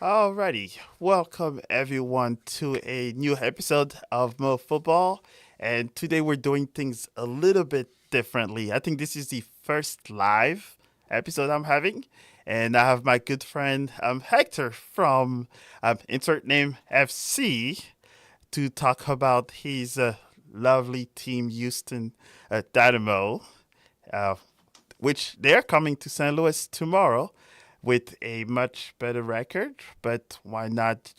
Alrighty, welcome everyone to a new episode of Mo Football. And today we're doing things a little bit differently. I think this is the first live episode I'm having, and I have my good friend Hector from Insert Name FC to talk about his lovely team Houston Dynamo, uh, which they're coming to St. Louis tomorrow with a much better record. But why not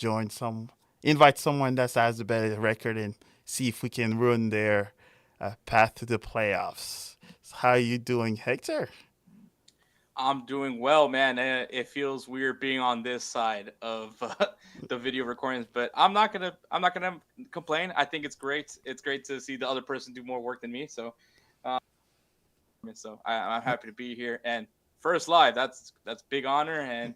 invite someone that has a better record and see if we can ruin their path to the playoffs. So how are you doing, Hector? I'm doing well, man. It feels weird being on this side of the video recordings, but I'm not gonna complain. I think it's great. It's great to see the other person do more work than me. Um, I'm happy to be here and first live. That's big honor, and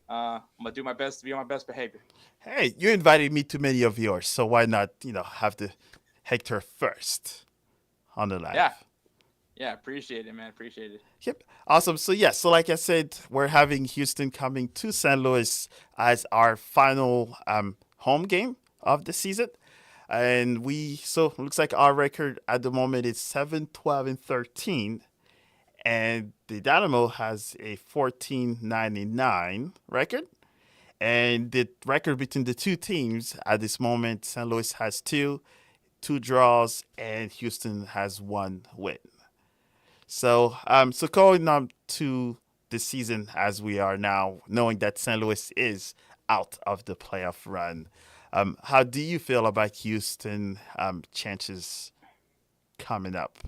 I'm gonna do my best to be on my best behavior. Hey, you invited me to many of yours, so why not, have the Hector first on the Yeah, live? yeah. Appreciate it, man. Appreciate it. Yep. Awesome. So yeah, so like I said, we're having Houston coming to St. Louis as our final home game of the season. And it looks like our record at the moment is 7-12-13. And the Dynamo has a 14-99 record. And the record between the two teams at this moment, St. Louis has two draws, and Houston has one win. So going on to the season as we are now, knowing that St. Louis is out of the playoff run, how do you feel about Houston chances coming up?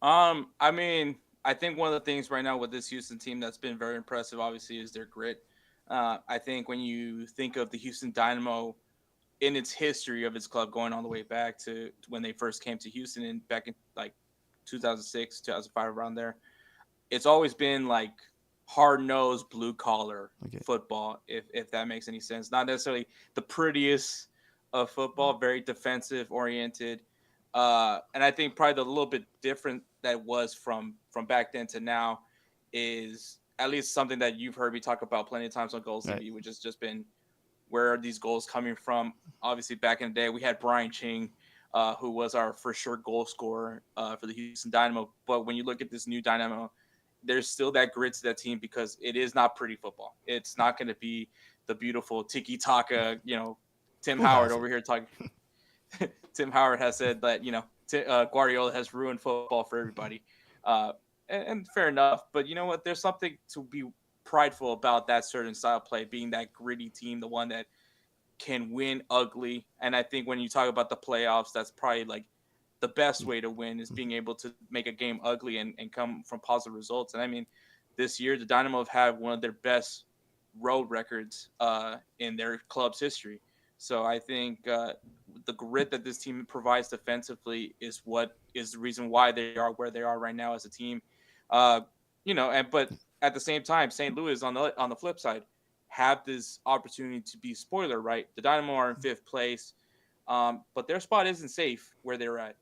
I mean, I think one of the things right now with this Houston team that's been very impressive, obviously, is their grit. I think when you think of the Houston Dynamo in its history of its club, going all the way back to when they first came to Houston and back in like 2006, 2005, around there, it's always been like hard nosed blue collar Okay. football, if that makes any sense. Not necessarily the prettiest of football, very defensive oriented. And I think probably the little bit different that was from back then to now is at least something that you've heard me talk about plenty of times on Goals Right. TV, which has just been where are these goals coming from? Obviously, back in the day, we had Brian Ching, who was our for sure goal scorer for the Houston Dynamo. But when you look at this new Dynamo, there's still that grit to that team because it is not pretty football. It's not going to be the beautiful tiki taka. Tim Who Howard has over it? here talking. Tim Howard has said that Guardiola has ruined football for everybody, uh, and fair enough. But you know what? There's something to be prideful about that certain style of play, being that gritty team, the one that can win ugly. And I think when you talk about the playoffs, that's probably like the best way to win is being able to make a game ugly and come from positive results. And I mean, this year the Dynamo have had one of their best road records in their club's history. So I think the grit that this team provides defensively is what is the reason why they are where they are right now as a team. Uh, and but at the same time, St. Louis on the flip side have this opportunity to be spoiler right. The Dynamo are in fifth place, but their spot isn't safe where they're at.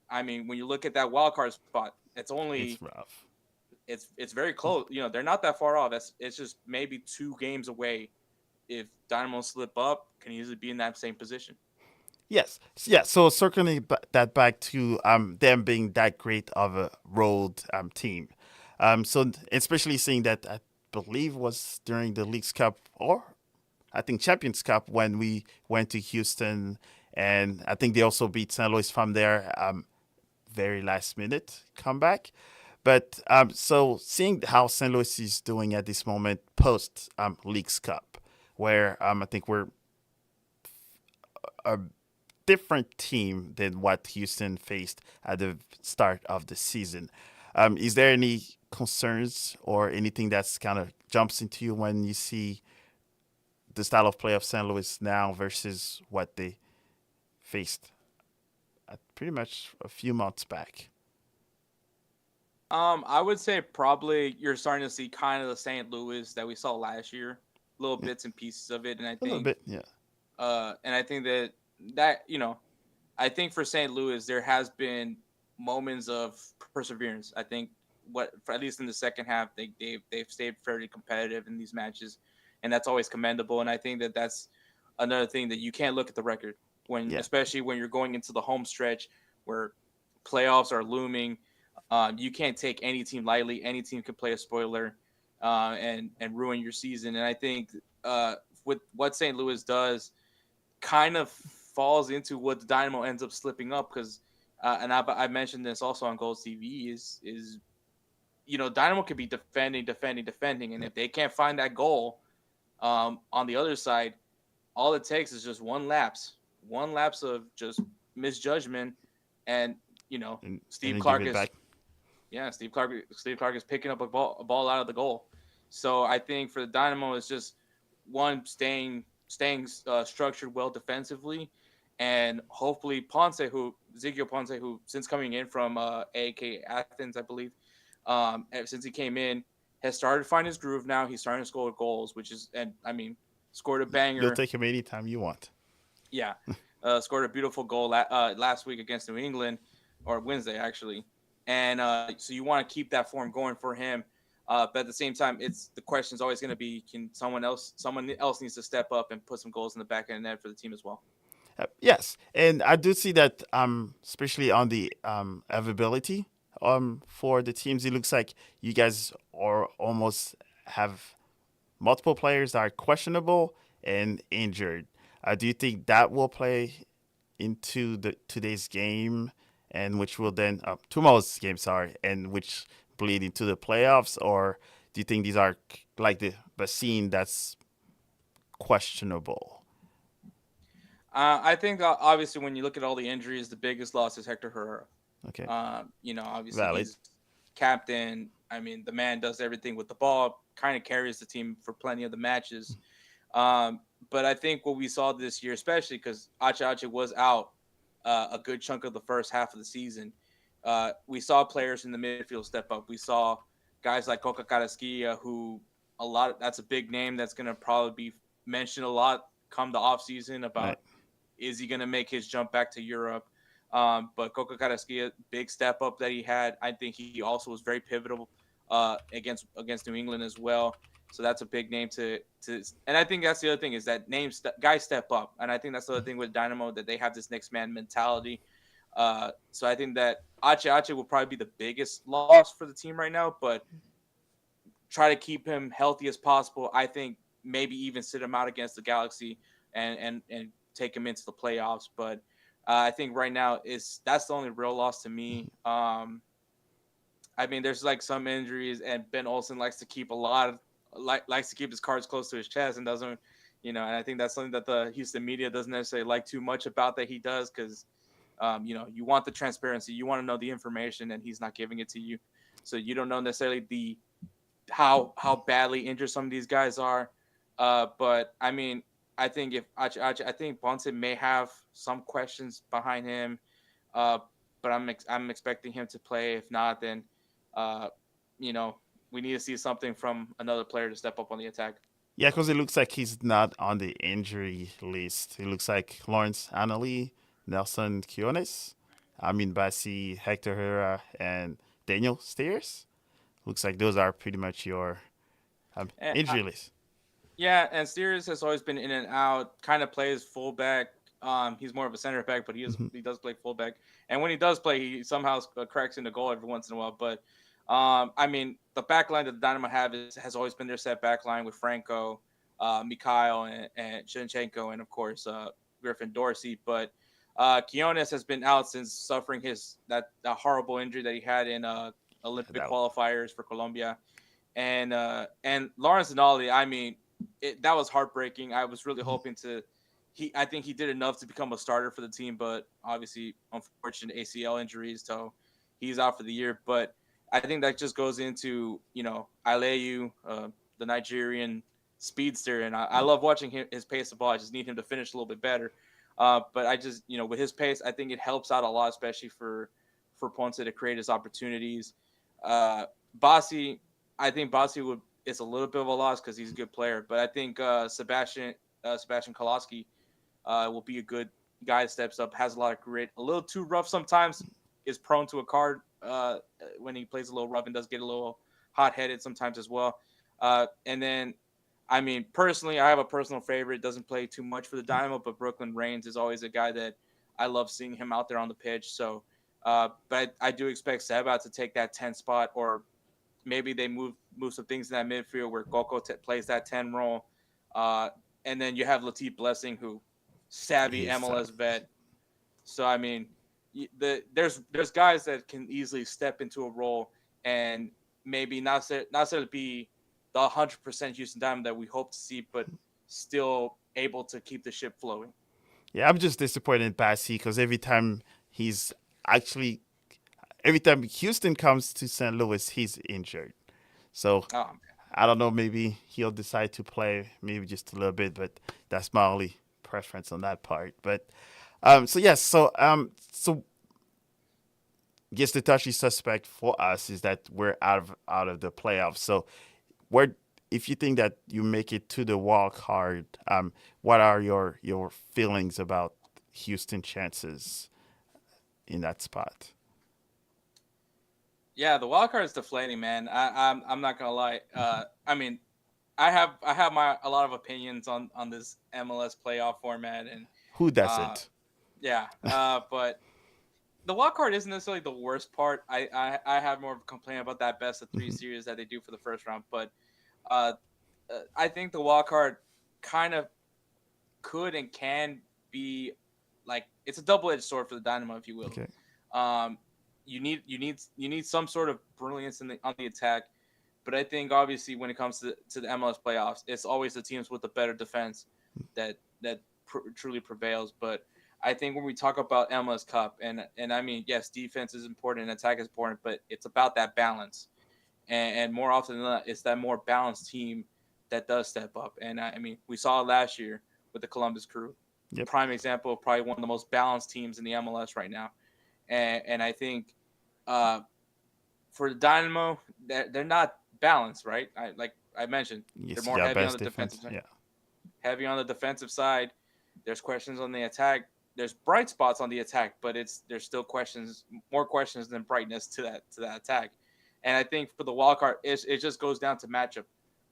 I mean, when you look at that wild card spot, It's rough. it's very close. They're not that far off. It's just maybe 2 games away. If Dynamo slip up, can easily be in that same position. Yes, yeah. So circling that back to them being that great of a road team, so especially seeing that I believe was during the League's Cup or I think Champions Cup when we went to Houston, and I think they also beat St. Louis from there. Very last minute comeback. But so seeing how St. Louis is doing at this moment post League's Cup, where I think we're a different team than what Houston faced at the start of the season. Is there any concerns or anything that's kind of jumps into you when you see the style of play of St. Louis now versus what they faced at pretty much a few months back? I would say probably you're starting to see kind of the St. Louis that we saw last year, little Yeah, bits and pieces of it, and I a little think, bit. Yeah. that I think for St. Louis there has been moments of perseverance. I think what for at least in the second half they've stayed fairly competitive in these matches. and that's always commendable. And I think that that's another thing that you can't look at the record when, Yeah. especially when you're going into the home stretch where playoffs are looming. You can't take any team lightly. Any team can play a spoiler and ruin your season. And I think with what St. Louis does, kind of falls into what the Dynamo ends up slipping up because, and I mentioned this also on Gold TV is Dynamo could be defending, and if they can't find that goal on the other side, all it takes is just one lapse of just misjudgment, and And Steve then give Clark it is back. yeah Steve Clark is picking up a ball out of the goal. So I think for the Dynamo, it's just one staying structured well defensively, and hopefully Ezekiel Ponce, who since coming in from AK Athens, I believe, since he came in, has started to find his groove now. He's starting to score goals, which is, and I mean, scored a You'll banger. take him anytime you want. Yeah, scored a beautiful goal last week against New England, or Wednesday actually. And so you want to keep that form going for him. But at the same time, it's the question is always going to be: can someone else needs to step up and put some goals in the back of the net for the team as well? Yes, and I do see that, especially on the availability for the teams, it looks like you guys are almost have multiple players that are questionable and injured. Do you think that will play into the today's game, and which will then tomorrow's game, sorry, and which bleed into the playoffs, or do you think these are like the scene that's questionable? I think obviously when you look at all the injuries, the biggest loss is Hector Herrera. Okay, Obviously valid. he's captain. I mean, the man does everything with the ball, kind of carries the team for plenty of the matches. Um, but I think what we saw this year, especially because Ache was out a good chunk of the first half of the season, we saw players in the midfield step up. We saw guys like Coca Carasquilla, who that's a big name that's going to probably be mentioned a lot come the off season Right. about is he going to make his jump back to Europe. But Coca Carasquilla, big step up that he had. I think he also was very pivotal against New England as well. So that's a big name and I think that's the other thing is that guys step up, and I think that's the other thing with Dynamo that they have this next man mentality. So I think that Ache will probably be the biggest loss for the team right now, but try to keep him healthy as possible. I think maybe even sit him out against the Galaxy and take him into the playoffs. But I think right now that's the only real loss to me. I mean, there's like some injuries, and Ben Olsen likes to keep likes to keep his cards close to his chest and doesn't, And I think that's something that the Houston media doesn't necessarily like too much about that he does because, you want the transparency, you want to know the information, and he's not giving it to you, so you don't know necessarily the how badly injured some of these guys are. But I mean, I think if I think Bonson may have some questions behind him, uh, but I'm expecting him to play. If not, then uh, you know we need to see something from another player to step up on the attack. Yeah, because it looks like he's not on the injury list. It looks like Lawrence Annaly, Nelson Quiones, Amin Bassi, Hector Herrera, and Daniel Steers. Looks like those are pretty much your And injury list. yeah, and Steers has always been in and out. Kind of plays fullback. He's more of a center back, but he does play fullback. And when he does play, he somehow cracks into goal every once in a while. But I mean, the back line that the Dynamo has always been their set back line with Franco, Mikhail, and Shinchenko, and of course Griffin Dorsey. But Quiones has been out since suffering that horrible injury that he had in Olympic That, qualifiers for Colombia, and Lawrence Denali. I mean, that was heartbreaking. I was really hoping to. I think he did enough to become a starter for the team, but obviously, unfortunate ACL injuries, so he's out for the year. But I think that just goes into Aleyu, the Nigerian speedster, and I love watching his pace of ball. I just need him to finish a little bit better. But I just with his pace, I think it helps out a lot, especially for Ponce to create his opportunities. Uh, Bassi, I think Bassi would is a little bit of a loss because he's a good player, but I think Sebastian Koloski will be a good guy that steps up, has a lot of grit, a little too rough sometimes, is prone to a card when he plays a little rough and does get a little hot headed sometimes as well. And then I mean, personally, I have a personal favorite. Doesn't play too much for the Dynamo, but Brooklyn Reigns is always a guy that I love seeing him out there on the pitch. So, but I do expect Seba to take that 10 spot, or maybe they move some things in that midfield where plays that 10 role. Uh, and then you have Latif Blessing, who savvy He's MLS vet. So I mean, there's guys that can easily step into a role and maybe not necessarily be the 100% Houston Diamond that we hope to see, but still able to keep the ship flowing. Yeah, I'm just disappointed in Passy because he's actually every time Houston comes to St. Louis, he's injured. So Oh man. I don't know. Maybe he'll decide to play maybe just a little bit, but that's my only preference on that part. But so yes, so guess the touchy suspect for us is that we're out of the playoffs. So where if you think that you make it to the wild card, what are your feelings about Houston chances in that spot? Yeah, the wild card is deflating, man. I'm not gonna lie. I mean, I have my a lot of opinions on this MLS playoff format, and Who uh, doesn't? yeah, but the wild card isn't necessarily the worst part. I have more of a complaint about that best of three Mhm. series that they do for the first round, but uh, I think the wild card kind of could and can be like it's a double edged sword for the Dynamo, if you will. Okay. Um, you need some sort of brilliance on the attack, but I think obviously when it comes to the MLS playoffs, it's always the teams with the better defense that truly prevails. But I think when we talk about MLS Cup, and I mean yes, defense is important and attack is important, but it's about that balance. And more often than not, it's that more balanced team that does step up. And I mean, we saw it last year with the Columbus Crew, Yep. prime example of probably one of the most balanced teams in the MLS right now. And I think uh, for the Dynamo, they're not balanced, right? Like I mentioned, they're Yes, more yeah, heavy on best the defensive defense. side. Yeah. Heavy on the defensive side. There's questions on the attack. There's bright spots on the attack, but there's still more questions than brightness to that attack. And I think for the wild card, it just goes down to matchup.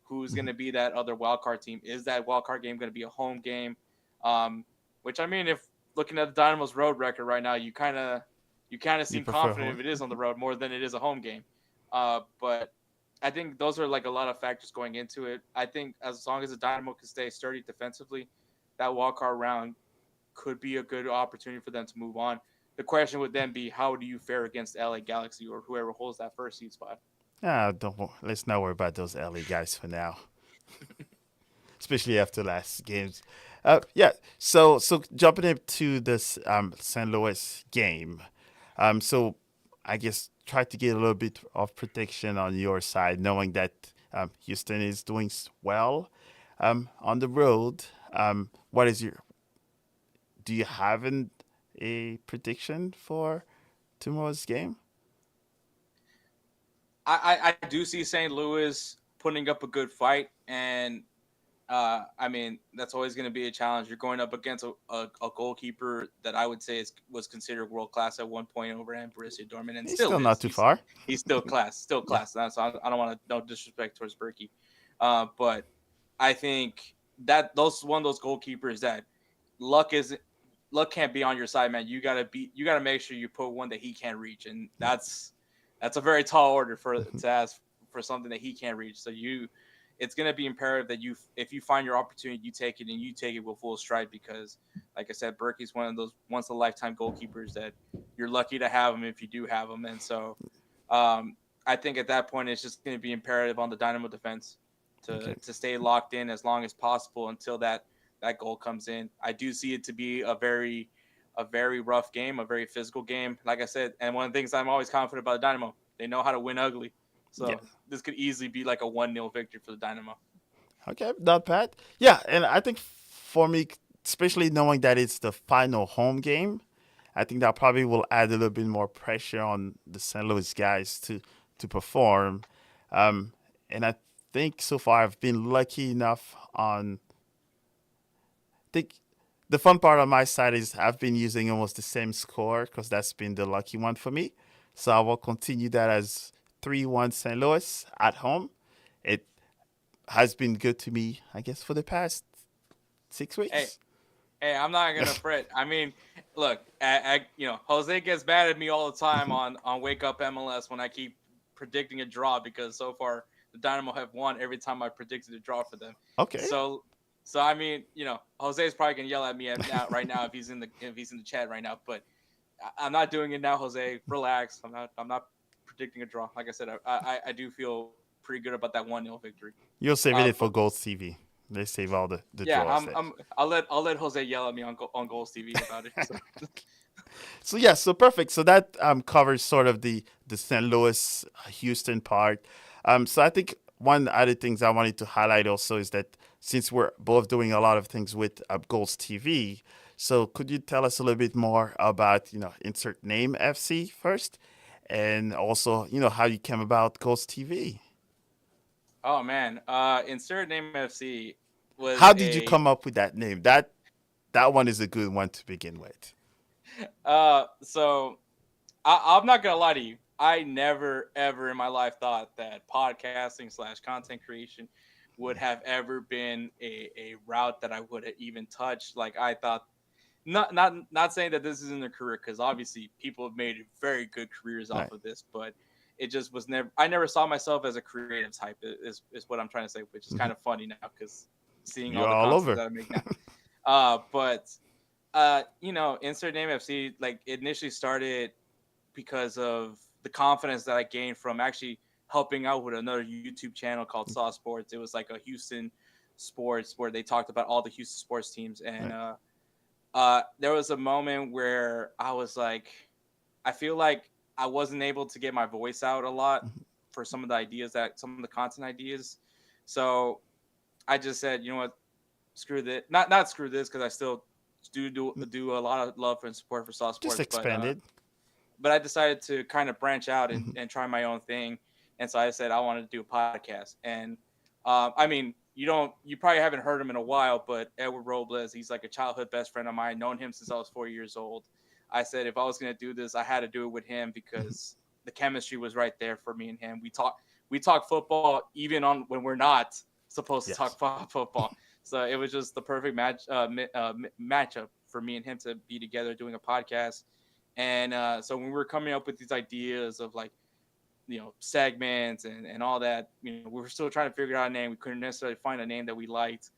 Who's going Mhm. to be that other wild card team? Is that wild card game going to be a home game? Um, which I mean, if looking at the Dynamo's road record right now, you kind of You seem prefer confident home? if it is on the road more than it is a home game. But I think those are like a lot of factors going into it. I think as long as the Dynamo can stay sturdy defensively, that wild card round could be a good opportunity for them to move on. The question would then be, how do you fare against LA Galaxy or whoever holds that first seed spot? Let's not worry about those LA guys for now, especially after last games. Yeah. So jumping into this St. Louis game. So I guess try to get a little bit of protection on your side, knowing that Houston is doing well on the road. What is your? Do you have a prediction for tomorrow's game? I do see St. Louis putting up a good fight, and I mean that's always going to be a challenge. You're going up against a goalkeeper that I would say was considered world class at one point over at Borussia Dortmund, and He's still still not is. too far. He's still class, still Yeah. class. So I don't want to no disrespect towards Berkey, but I think that those one of those goalkeepers that luck is luck can't be on your side, man. You gotta make sure you put one that he can't reach, and that's a very tall order for Mhm. to ask for something that he can't reach. So it's gonna be imperative that if you find your opportunity, you take it and you take it with full stride because, like I said, Berkey's one of those once in a lifetime goalkeepers that you're lucky to have him if you do have him, and so I think at that point it's just going to be imperative on the Dynamo defense Okay. to stay locked in as long as possible until that goal comes in. I do see it to be a very rough game, a very physical game. Like I said, and one of the things I'm always confident about the Dynamo, they know how to win ugly. Yeah. So this could easily be like a 1-0 victory for the Dynamo. Okay. Not bad. Yeah, and I think for me, especially knowing that it's the final home game, I think that probably will add a little bit more pressure on the St. Louis guys to perform. Um, and I think so far I've been lucky enough on. I think the fun part on my side is I've been using almost the same score because that's been the lucky one for me. So I will continue that as 3-1 St. Louis at home. It has been good to me, I guess, for the past 6 Hey, weeks. hey, I'm not gonna fret. I mean, look, Jose gets mad at me all the time on Wake Up MLS when I keep predicting a draw because so far the Dynamo have won every time I predicted a draw for them. Okay. So, so I mean, Jose is probably gonna yell at me now right now if he's in the chat right now. But I'm not doing it now, Jose. Relax. I'm not predicting a draw. Like I said, I do feel pretty good about that 1-0 victory. You're saving it But for Gold TV. They save all the yeah, draws there. I'll let Jose yell at me on Goals TV about it. So. So yeah, so perfect. So that covers sort of the St. Louis Houston part. So I think one other things I wanted to highlight also is that since we're both doing a lot of things with Goals TV, so could you tell us a little bit more about insert name FC first, and also how you came about Goals TV? Oh man, insert name FC was How did you a come up with that name? That one is a good one to begin with. so I'm not gonna lie to you. I never ever in my life thought that podcasting slash content creation would have ever been a route that I would have even touched. Like I thought, not saying that this isn't a career because obviously people have made very good careers off Right. of this, but it just was never. I never saw myself as a creative type. Is what I'm trying to say, which is kind of funny now because seeing all You're the all content over. that I make now. But insert name FC like it initially started because of the confidence that I gained from actually helping out with another YouTube channel called Saw Sports. It was like a Houston sports where they talked about all the Houston sports teams, and Right. there was a moment where I was like, I feel like I wasn't able to get my voice out a lot for some of the content ideas. So I just said, you know what, screw this. Not screw this because I still do a lot of love and support for Saw Just Sports, expanded. but I decided to kind of branch out and, Mhm. and try my own thing. And so I said I wanted to do a podcast. And I mean, you probably haven't heard him in a while, but Edward Robles, he's like a childhood best friend of mine. Known him since I was 4 years old. I said if I was gonna do this, I had to do it with him because the chemistry was right there for me and him. We talk football even on when we're not supposed to talk Yes. football. So it was just the perfect matchup for me and him to be together doing a podcast. And so when we were coming up with these ideas of like, segments and all that, we were still trying to figure out a name. We couldn't necessarily find a name that we liked.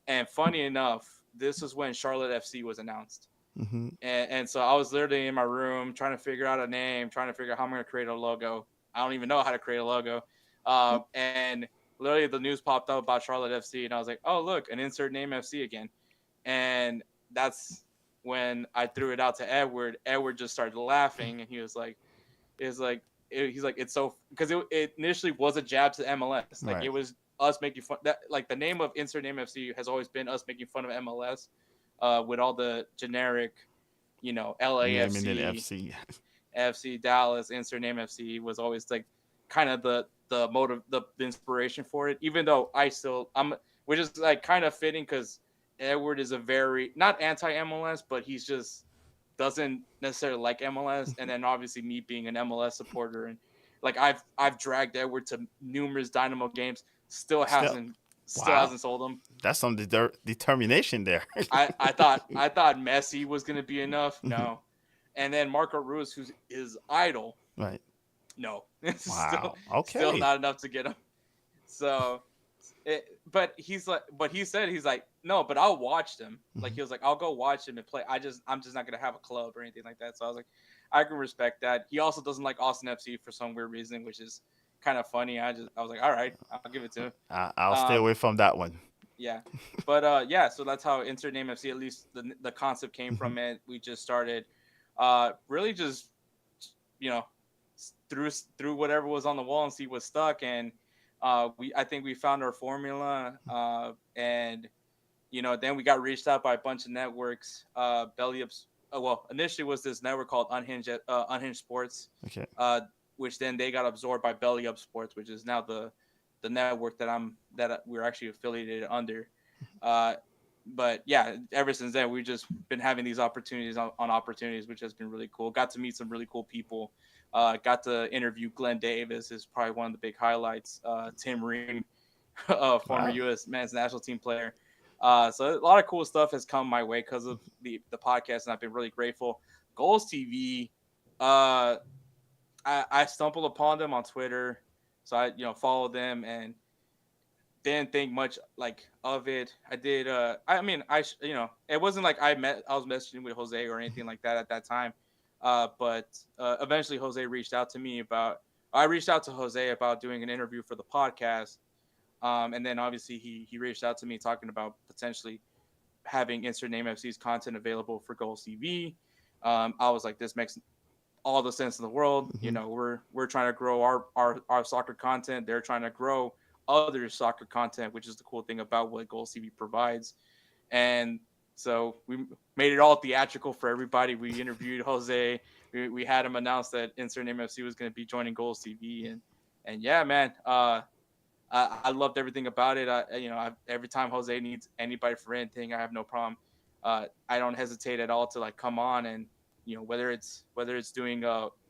And funny enough, this was when Charlotte FC was announced. Hmm. And so I was literally in my room trying to figure out a name, trying to figure out how I'm going to create a logo. I don't even know how to create a logo. And literally the news popped up about Charlotte FC, and I was like, oh, look, an insert name FC again. And that's when I threw it out to Edward. Edward just started laughing, and he was like, "Is like." He's like, it's so because it initially was a jab to MLS. Like it Right. was us making fun. That like the name of Insert Name FC has always been us making fun of MLS, with all the generic, Naming it LAFC, FC. FC Dallas, Insert Name FC was always like kind of the motive, the inspiration for it. Even though which is like kind of fitting because Edward is a very not anti MLS, but he's just doesn't necessarily like MLS, and then obviously me being an MLS supporter and like I've dragged Edward to numerous Dynamo games, still Still, hasn't still wow. hasn't sold him. That's some determination there. I thought Messi was gonna be enough, Mhm. no, and then Marco Ruiz, who's his idol, Right. no, it's still Wow. still Okay. not enough to get him. So but he said he's like no, but I'll watch them. Like Mhm. he was like I'll go watch them and play. I'm just not gonna have a club or anything like that. So I was like I can respect that. He also doesn't like Austin FC for some weird reason, which is kind of funny. I was like all right, I'll give it to him. I'll stay Um, away from that one. yeah, but yeah, so that's how Insert Name FC. At least the concept came Mhm. from it. We just started, really just you know through whatever was on the wall and see what stuck. And I think we found our formula. And then we got reached out by a bunch of networks. Belly Ups. Well, initially was this network called Unhinged Sports, Okay. uh, which then they got absorbed by Belly Up Sports, which is now the network that we're actually affiliated under. Uh, but yeah, ever since then we've just been having these opportunities on opportunities, which has been really cool. Got to meet some really cool people. Got to interview Glenn Davis is probably one of the big highlights. Tim Ream, former Wow. U.S. men's national team player. So a lot of cool stuff has come my way because of the podcast, and I've been really grateful. Goals TV, uh, I stumbled upon them on Twitter, so I followed them and didn't think much like of it. I did. I mean, it wasn't like I was messaging with Jose or anything like that at that time. But eventually Jose reached out to me about. I reached out to Jose about doing an interview for the podcast. And then obviously he reached out to me talking about potentially having Insert Name FC's content available for Goals TV. I was like, this makes all the sense in the world. Hmm. We're trying to grow our soccer content. They're trying to grow other soccer content, which is the cool thing about what Goals TV provides. And so we made it all theatrical for everybody. We interviewed Jose. We had him announce that Insert Name FC was going to be joining Goals TV, and yeah, man. I loved everything about it. Every time Jose needs anybody for anything, I have no problem. I don't hesitate at all to like come on and whether it's doing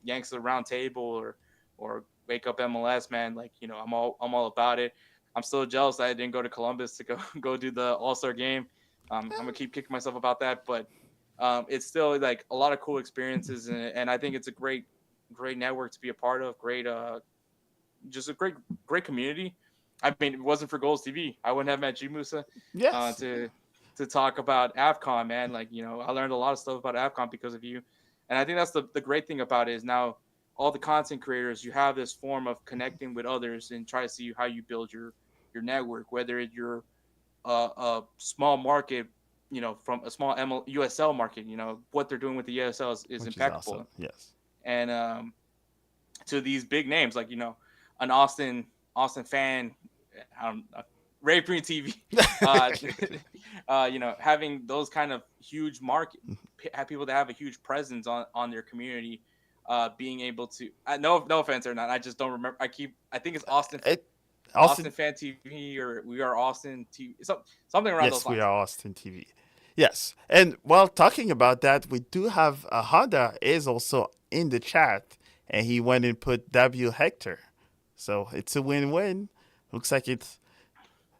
Yanks of the Round Table or Wake Up MLS, man. Like I'm all about it. I'm still jealous that I didn't go to Columbus to go go do the All Star game. I'm gonna keep kicking myself about that, but it's still like a lot of cool experiences, and I think it's a great network to be a part of. Just a great community. I mean, if it wasn't for Goals TV, I wouldn't have met G Musa uh, Yes. to to talk about AFCON, man. Like, I learned a lot of stuff about AFCON because of you. And I think that's the great thing about it is now all the content creators, you have this form of connecting with others and try to see how you build your network, whether you're a small market, from a small USL market, what they're doing with the USL is Which is awesome. impeccable. Yes. And to these big names, like, an Austin fan, Ray Green TV, uh, having those kind of huge market, have people that have a huge presence on their community, being able to, no offense or not, I just don't remember. I think it's It Austin Austin. Fan TV, or We Are Austin TV, something around those Yes, we lines. are Austin TV. Yes, and while talking about that, we do have Honda is also in the chat, and he went and put W Hector, so it's a win-win. Looks like it's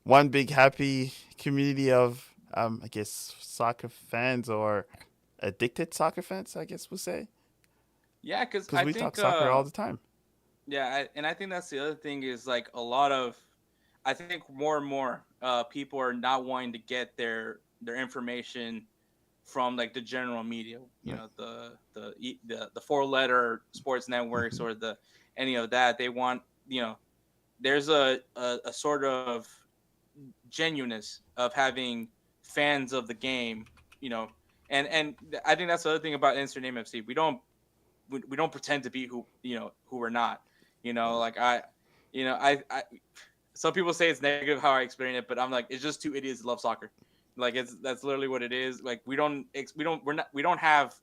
one big happy community of I guess soccer fans or addicted soccer fans, I guess we'll say, Yeah, because because I we talk think soccer all the time. and I think that's the other thing is like a lot of, I think more and more people are not wanting to get their information from like the general media, Right. the four letter sports networks Hmm. or the any of that. They want, there's a sort of genuineness of having fans of the game, you know, and I think that's the other thing about Insert Name FC. We don't pretend to be who we're not. Like I some people say it's negative how I explain it, but I'm like, it's just two idiots that love soccer. Like that's literally what it is. Like we don't have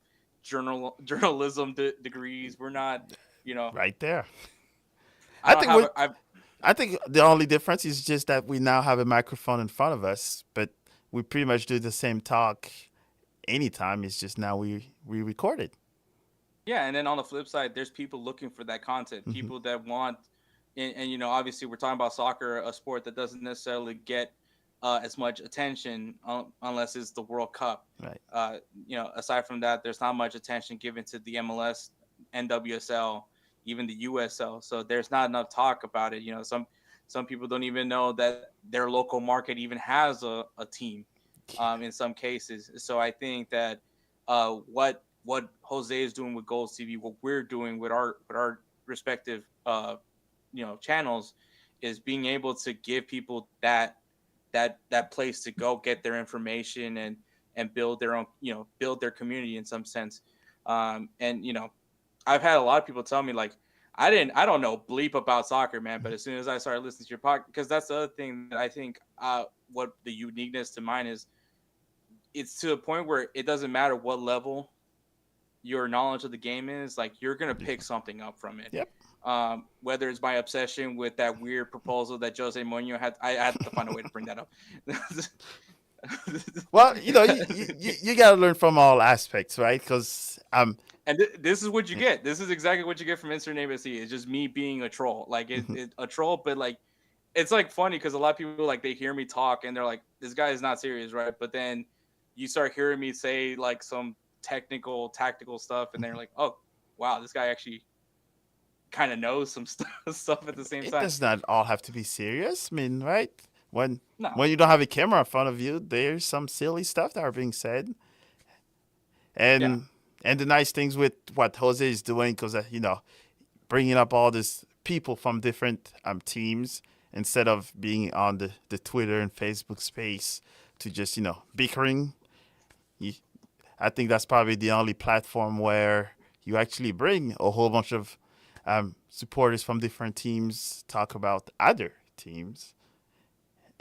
journalism degrees. We're not, you know, Right there. I I don't think have we. a, I I think the only difference is just that we now have a microphone in front of us, but we pretty much do the same talk anytime. It's just now we record it. Yeah, and then on the flip side, there's people looking for that content, Hmm. people that want, and obviously we're talking about soccer, a sport that doesn't necessarily get as much attention unless it's the World Cup. Right. Aside from that, there's not much attention given to the MLS, NWSL, even the USL. So there's not enough talk about it. Some people don't even know that their local market even has a team, in some cases. So I think that what Jose is doing with Gold TV, what we're doing with our respective channels, is being able to give people that place to go get their information and build their own, build their community in some sense. And I've had a lot of people tell me like, I don't know bleep about soccer, man. But as soon as I started listening to your podcast, because that's the other thing that I think, what the uniqueness to mine is, it's to a point where it doesn't matter what level your knowledge of the game is, like you're gonna You pick can. something up from it. Yep. Whether it's my obsession with that weird proposal that Jose Mourinho had, I had to find a way to bring that up. Well, you got to learn from all aspects, right? Because And this is what you get. This is exactly what you get from Insert Name SC. It's just me being a troll, like mhm. a troll, but like it's like funny because a lot of people like they hear me talk and they're like, "This guy is not serious, right?" But then you start hearing me say like some technical, tactical stuff, and they're like, "Oh, wow, this guy actually kind of knows some stuff at the same It time." does not all have to be serious. I mean, right? When No, when you don't have a camera in front of you, there's some silly stuff that are being said, yeah, and the nice things with what Jose is doing, because bringing up all these people from different teams instead of being on the Twitter and Facebook space to just bickering. You, I think that's probably the only platform where you actually bring a whole bunch of supporters from different teams talk about other teams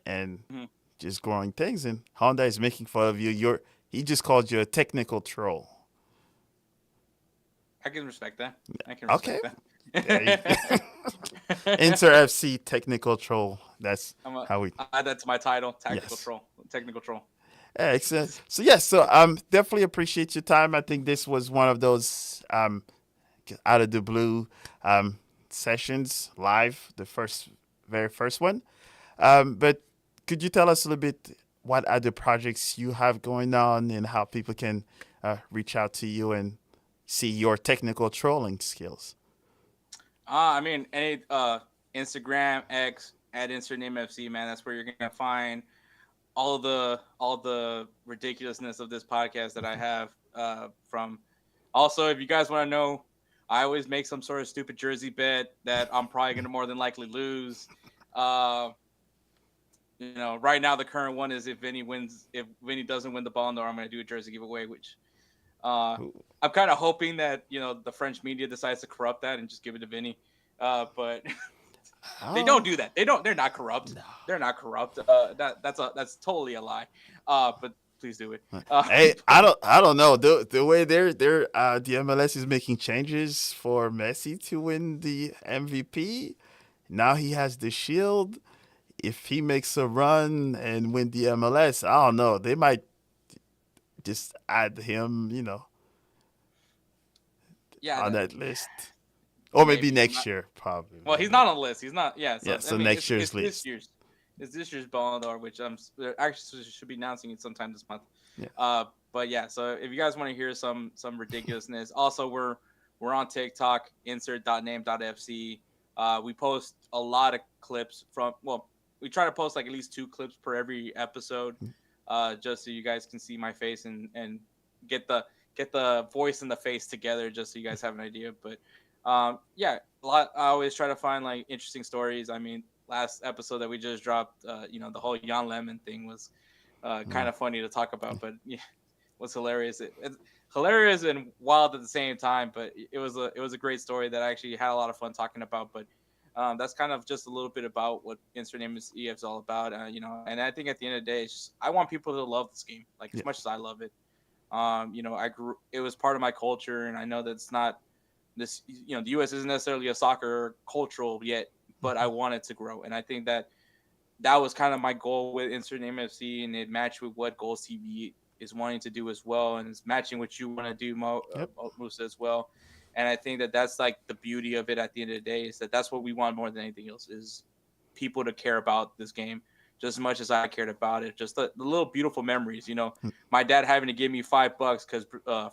and hmm, just growing things. And Honda is making fun of you. He just called you a technical troll. I can respect that. I can Okay, respect there you that. Inter FC technical troll. That's how we. I'll add that to my title: tactical Yes. troll, technical troll. Excellent. So yes, definitely appreciate your time. I think this was one of those out of the blue sessions live, the very first one. But could you tell us a little bit what other projects you have going on and how people can reach out to you and see your technical trolling skills? I mean, any Instagram, X at Instagram FC, man. That's where you're gonna find all the ridiculousness of this podcast that I have. From also, if you guys want to know, I always make some sort of stupid jersey bet that I'm probably gonna more than likely lose. Uh, right now the current one is if Vinny doesn't win the Ballon d'Or, I'm gonna do a jersey giveaway, which uh, I'm kind of hoping that the French media decides to corrupt that and just give it to Vinny. But they don't Oh, do that. They don't. They're not corrupt. no. They're not corrupt. That's totally a lie. But please do it. Hey, I don't know the way the MLS is making changes for Messi to win the MVP. Now he has the shield. If he makes a run and win the MLS, I don't know. They might just add him, Yeah, on that list, or maybe maybe. next year, probably. Well, he's not on the list. He's not. Yeah. Yeah, So I so mean, next it's year's it's this list. year's it's this year's Ballon d'Or, which they're actually should be announcing it sometime this month. Yeah. But yeah. So if you guys want to hear some ridiculousness, also we're on TikTok. Insert.name.fc. We post a lot of clips from. Well, we try to post like at least 2 clips per every episode, just so you guys can see my face and get the voice and the face together, just so you guys have an idea. But yeah, a lot. I always try to find like interesting stories. I mean, last episode that we just dropped, the whole Jan Lemon thing was kind Mm. of funny to talk about, but yeah, was hilarious. It's hilarious and wild at the same time, but it was a great story that I actually had a lot of fun talking about. But that's kind of just a little bit about what Instagram is EF is all about, And I think at the end of the day, I want people to love this game like Yeah. as much as I love it. I grew. It was part of my culture, and I know that it's not this. The U.S. isn't necessarily a soccer cultural yet, but I want it to grow, and I think that was kind of my goal with Instagram FC, and it matched with what Goals TV is wanting to do as well, and it's matching what you want to do, Yep. Musa, as well. And I think that that's like the beauty of it. At the end of the day, is that's what we want more than anything else is people to care about this game just as much as I cared about it. Just the little beautiful memories, my dad having to give me $5 because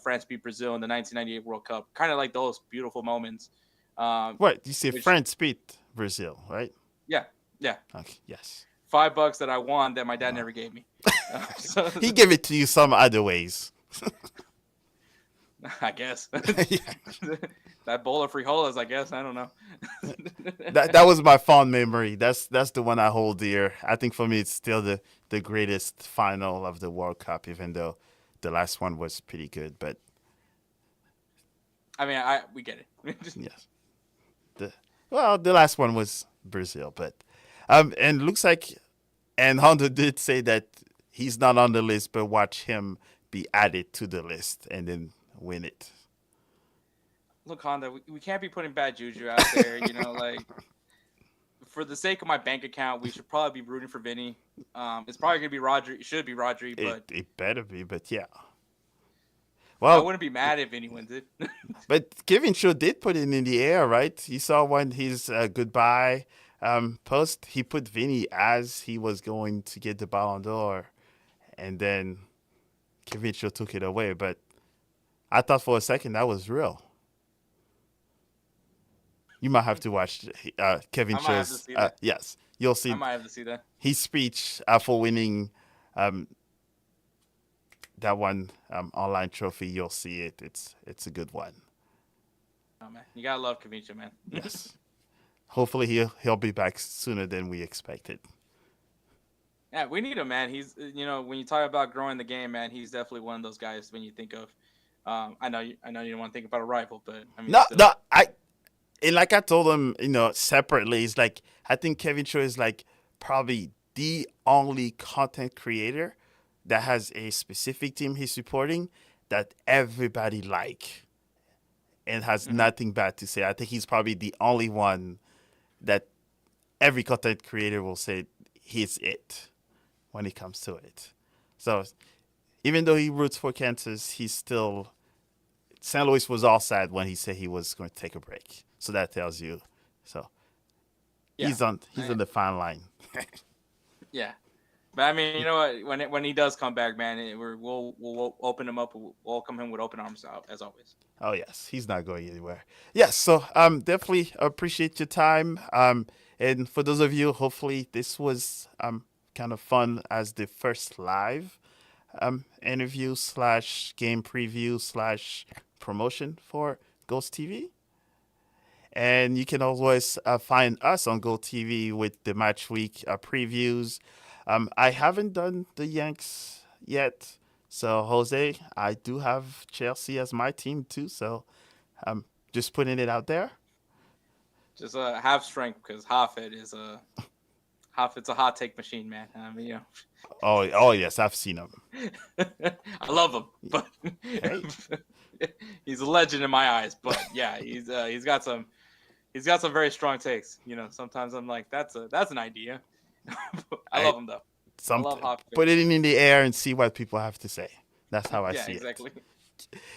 France beat Brazil in the 1998 World Cup, kind of like those beautiful moments. Um, What you say? which France beat Brazil, right? yeah, yeah, Okay. Yes. $5 that I won that my dad never gave me. So He gave it to you some other ways. I guess Yeah. that bowl of frijoles. I guess I don't know. That was my fond memory. That's the one I hold dear. I think for me it's still the greatest final of the World Cup, even though the last one was pretty good. But I mean, we get it. yes, the the last one was Brazil. But and looks like and Honda did say that he's not on the list, but watch him be added to the list and then win it. Look, Honda, we can't be putting bad juju out there. Like for the sake of my bank account, we should probably be rooting for Vinny. It's probably gonna be Roger. It should be Rodri, It but it better be, but yeah. I Well, wouldn't be mad if Vinny wins it. but Kevin Shaw did put it in the air, right? He saw when his goodbye. post, he put Vinny as he was going to get the Ballon d'Or, and then Kevin took it away. But I thought for a second that was real. You might have to watch Kevin I might have to Cho's. see that. Yes, you'll I see might have to see that. his speech for winning um, that one online trophy. You'll see it. It's a good one. Oh man, you gotta love Kavicha, man. Yes. Hopefully he'll be back sooner than we expected. Yeah, we need him, man. He's when you talk about growing the game, man, he's definitely one of those guys when you think of. I know you don't want to think about a rival, but I mean, No, still. no, I and like I told him, separately. It's like I think Kevin Cho is like probably the only content creator that has a specific team he's supporting that everybody like and has Hmm. nothing bad to say. I think he's probably the only one that every content creator will say he's it when it comes to it. So even though he roots for Kansas, he's still St. Louis was all sad when he said he was going to take a break. So that tells you. So Yeah, he's on the fine line. yeah. But I mean, you know what? When he does come back, man, we'll open him up. We'll welcome him with open arms out as always. Oh yes, he's not going anywhere. Yes, so definitely appreciate your time. And for those of you, hopefully this was kind of fun as the first live interview slash game preview slash promotion for Ghost TV. And you can always find us on Go TV with the match week previews. I haven't done the Yanks yet. So, Jose, I do have Chelsea as my team too. So, just putting it out there. Just half strength because half it's a hot take machine, man. I mean, Oh yes, I've seen them. I love him, but Hey, he's a legend in my eyes. But yeah, he's got some very strong takes. Sometimes I'm like, that's an idea. I I love him though. I some love Hawk. put it in the air and see what people have to say. That's how I Yeah, see it. exactly.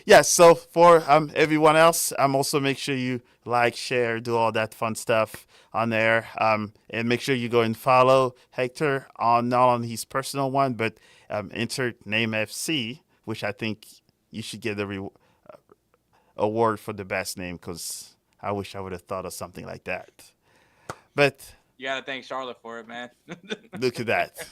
Yeah, so for everyone else, also make sure you like, share, do all that fun stuff on there, and make sure you go and follow Hector on not on his personal one, but insert name FC, which I think you should get the award for the best name because I wish I would have thought of something like that. But You gotta thank Charlotte for it, man. look at that.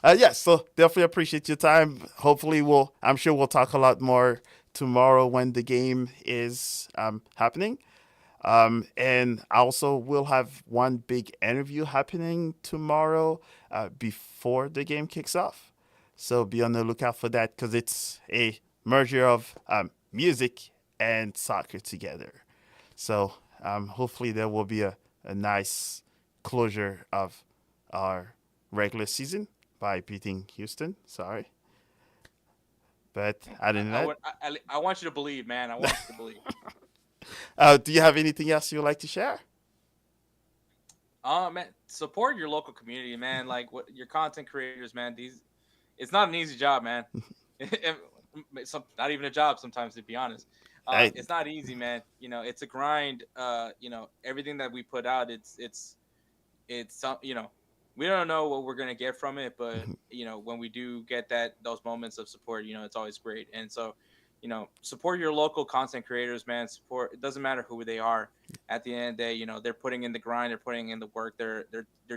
Yes, so definitely appreciate your time. Hopefully, I'm sure we'll talk a lot more tomorrow when the game is happening. And also, we'll have one big interview happening tomorrow before the game kicks off. So be on the lookout for that because it's a merger of music and soccer together. So hopefully, there will be a nice closure of our regular season by beating Houston. Sorry. But other than that, I want you to believe, man. I want you to believe. do you have anything else you would like to share? Man, support your local community, man. Like what your content creators, man. It's not an easy job, man. Not even a job sometimes, to be honest. Hey, It's not easy, man. It's a grind. Everything that we put out, it's we don't know what we're gonna get from it, but when we do get those moments of support, it's always great. And so, support your local content creators, man. Support. It doesn't matter who they are. At the end of the day, they're putting in the grind, they're putting in the work, they're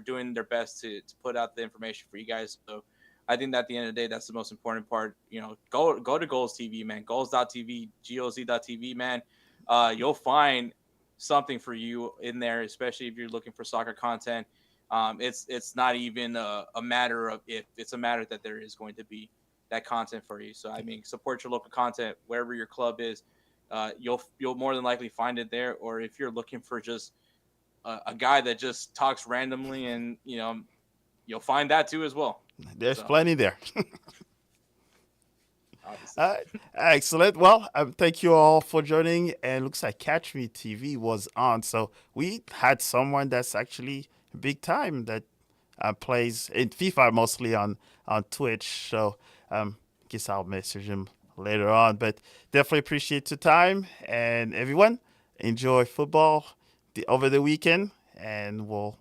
doing their best to put out the information for you guys. So I think that at the end of the day, that's the most important part. Go to Goals TV, man. Goals.tv, goz.tv, man. You'll find something for you in there, especially if you're looking for soccer content. It's not even a matter of if, it's a matter that there is going to be that content for you. So I mean, support your local content wherever your club is. You'll more than likely find it there. Or if you're looking for just a guy that just talks randomly, and you'll find that too as well. there's So plenty there. obviously, All right, excellent. Well, thank you all for joining. And looks like Catch Me TV was on, so we had someone that's actually big time that plays in FIFA mostly on Twitch. So guess I'll message him later on. But definitely appreciate your time and everyone enjoy football over the weekend. and we'll